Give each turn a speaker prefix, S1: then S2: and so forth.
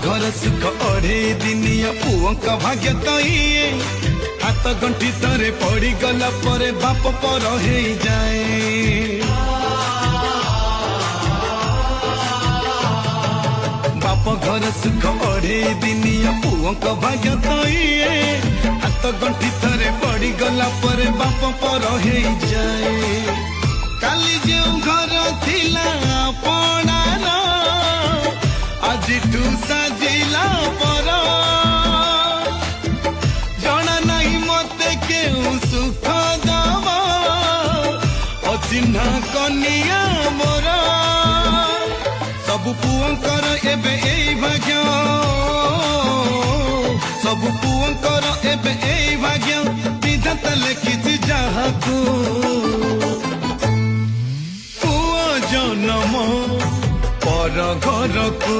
S1: घर सुख अढ़े दिनिया पुओं भाग्य तो ये हाथ गंठी तरे पड़ी गला परे बाप पर हे जाए। बाप घर सुख अढ़े दिनिया पुओं भाग्य तो ये हाथ गंठी तरे पड़ी गला परे बाप पर हे जाए। काली जो घर थिला अपनार आज तू साजिला पर जना नहीं मते केउ सुख दवा अचिन्हा कनिया मोर सब पुअंकर एबे एई भाग्य सब पुअंकर एबे एई भाग्य विधाता लेखिछि जाहाकू पुआ जन्म पर घर को